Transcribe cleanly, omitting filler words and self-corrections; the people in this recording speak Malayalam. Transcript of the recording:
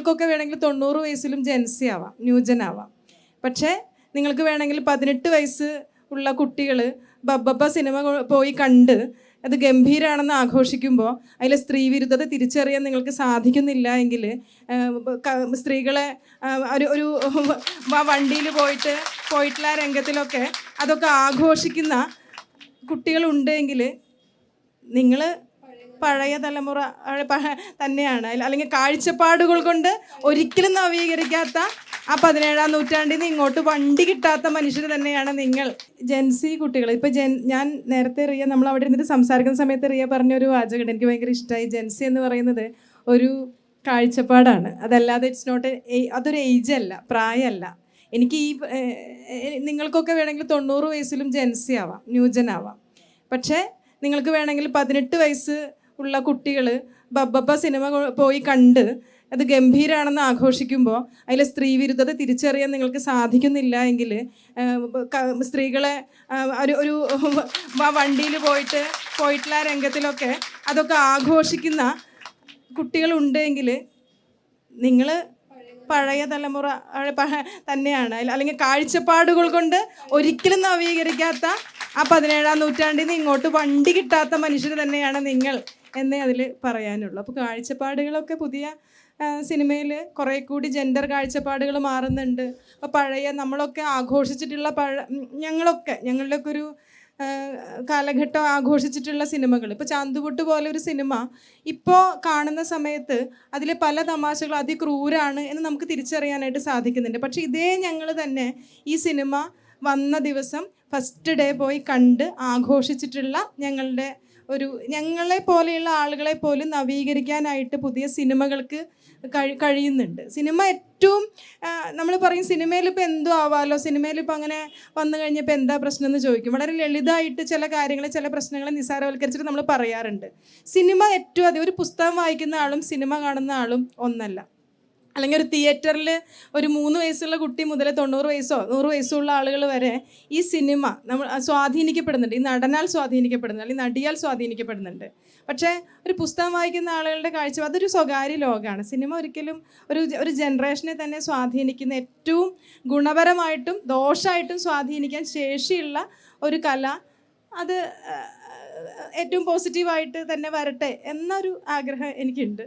നിങ്ങൾക്കൊക്കെ വേണമെങ്കിൽ 90 വയസ്സിലും ജെൻസി ആവാം, ന്യൂജൻ പക്ഷേ നിങ്ങൾക്ക് വേണമെങ്കിൽ 18 വയസ്സ് ഉള്ള കുട്ടികൾ ബബ്ബബ്ബ സിനിമ പോയി കണ്ട് അത് ഗംഭീരമാണെന്ന് ആഘോഷിക്കുമ്പോൾ അതിലെ സ്ത്രീ വിരുദ്ധത തിരിച്ചറിയാൻ നിങ്ങൾക്ക് സാധിക്കുന്നില്ല എങ്കിൽ സ്ത്രീകളെ ഒരു വണ്ടിയിൽ പോയിട്ടുള്ള രംഗത്തിലൊക്കെ അതൊക്കെ ആഘോഷിക്കുന്ന കുട്ടികളുണ്ടെങ്കിൽ നിങ്ങൾ പഴയ തലമുറ തന്നെയാണ്. അല്ലെങ്കിൽ കാഴ്ചപ്പാടുകൾ കൊണ്ട് ഒരിക്കലും നവീകരിക്കാത്ത ആ 17-ാം നൂറ്റാണ്ടിൽ നിന്ന് ഇങ്ങോട്ട് വണ്ടി കിട്ടാത്ത മനുഷ്യർ തന്നെയാണ് നിങ്ങൾ. ജെൻസി കുട്ടികൾ ഇപ്പോൾ ഞാൻ നേരത്തെ റിയ നമ്മൾ അവിടെ ഇരുന്നിട്ട് സംസാരിക്കുന്ന സമയത്ത് റിയ പറഞ്ഞൊരു വാചകം എനിക്ക് ഭയങ്കര ഇഷ്ടമായി. ജെൻസി എന്ന് പറയുന്നത് ഒരു കാഴ്ചപ്പാടാണ്, അതല്ലാതെ ഇറ്റ്സ് നോട്ട് അതൊരു ഏജ് അല്ല, പ്രായമല്ല. എനിക്ക് നിങ്ങൾക്കൊക്കെ വേണമെങ്കിൽ 90 വയസ്സിലും ജെൻസി ആവാം, ന്യൂജൻ പക്ഷേ നിങ്ങൾക്ക് വേണമെങ്കിൽ 18 വയസ്സ് ഉള്ള കുട്ടികൾ ബബ്ബബ്ബ സിനിമ പോയി കണ്ട് അത് ഗംഭീരമാണെന്ന് ആഘോഷിക്കുമ്പോൾ അതിലെ സ്ത്രീ വിരുദ്ധത തിരിച്ചറിയാൻ നിങ്ങൾക്ക് സാധിക്കുന്നില്ല എങ്കിൽ സ്ത്രീകളെ ഒരു വണ്ടിയിൽ പോയിട്ടുള്ള രംഗത്തിലൊക്കെ അതൊക്കെ ആഘോഷിക്കുന്ന കുട്ടികളുണ്ടെങ്കിൽ നിങ്ങൾ പഴയ തലമുറ തന്നെയാണ്. അല്ലെങ്കിൽ കാഴ്ചപ്പാടുകൾ കൊണ്ട് ഒരിക്കലും നവീകരിക്കാത്ത ആ 17-ാം നൂറ്റാണ്ടിൽ നിന്ന് ഇങ്ങോട്ട് വണ്ടി കിട്ടാത്ത മനുഷ്യർ തന്നെയാണ് നിങ്ങൾ എന്നേ അതിൽ പറയാനുള്ളൂ. അപ്പോൾ കാഴ്ചപ്പാടുകളൊക്കെ പുതിയ സിനിമയിൽ കുറേ കൂടി ജെൻഡർ കാഴ്ചപ്പാടുകൾ മാറുന്നുണ്ട്. അപ്പോൾ പഴയ നമ്മളൊക്കെ ആഘോഷിച്ചിട്ടുള്ള ഞങ്ങളുടെയൊക്കെ ഒരു കാലഘട്ടം ആഘോഷിച്ചിട്ടുള്ള സിനിമകൾ, ഇപ്പോൾ ചാന്തുപൊട്ട് പോലെ ഒരു സിനിമ ഇപ്പോൾ കാണുന്ന സമയത്ത് അതിലെ പല തമാശകൾ അതിക്രൂരാണ് എന്ന് നമുക്ക് തിരിച്ചറിയാനായിട്ട് സാധിക്കുന്നുണ്ട്. പക്ഷേ ഇതേ ഞങ്ങൾ തന്നെ ഈ സിനിമ വന്ന ദിവസം ഫസ്റ്റ് ഡേ പോയി കണ്ട് ആഘോഷിച്ചിട്ടുള്ള ഞങ്ങളെ പോലെയുള്ള ആളുകളെ പോലും നവീകരിക്കാനായിട്ട് പുതിയ സിനിമകൾക്ക് കഴിയുന്നുണ്ട്. സിനിമ ഏറ്റവും നമ്മൾ പറയും സിനിമയിൽ ഇപ്പോൾ എന്തോ ആവാലോ, സിനിമയിൽ ഇപ്പോൾ അങ്ങനെ വന്നു കഴിഞ്ഞപ്പോൾ എന്താ പ്രശ്നം എന്ന് ചോദിക്കും. വളരെ ലളിതമായിട്ട് ചില പ്രശ്നങ്ങളെ നിസ്സാരവൽക്കരിച്ചിട്ട് നമ്മൾ പറയാറുണ്ട്. സിനിമ ഏറ്റവും അധികം ഒരു പുസ്തകം വായിക്കുന്ന ആളും സിനിമ കാണുന്ന ആളും ഒന്നല്ല. അല്ലെങ്കിൽ ഒരു തിയേറ്ററിൽ ഒരു 3 വയസ്സുള്ള കുട്ടി മുതൽ 90 വയസ്സോ 100 വയസ്സോ ഉള്ള ആളുകൾ വരെ ഈ സിനിമ നമ്മൾ സ്വാധീനിക്കപ്പെടുന്നുണ്ട്. ഈ നടനാൽ സ്വാധീനിക്കപ്പെടുന്നുണ്ട്, അല്ലെങ്കിൽ നടിയാൽ സ്വാധീനിക്കപ്പെടുന്നുണ്ട്. പക്ഷേ ഒരു പുസ്തകം വായിക്കുന്ന ആളുകളുടെ കാഴ്ച അതൊരു സ്വകാര്യ ലോകമാണ്. സിനിമ ഒരിക്കലും ഒരു ജനറേഷനെ തന്നെ സ്വാധീനിക്കുന്ന, ഏറ്റവും ഗുണപരമായിട്ടും ദോഷമായിട്ടും സ്വാധീനിക്കാൻ ശേഷിയുള്ള ഒരു കല. അത് ഏറ്റവും പോസിറ്റീവായിട്ട് തന്നെ വരട്ടെ എന്നൊരു ആഗ്രഹം എനിക്കുണ്ട്.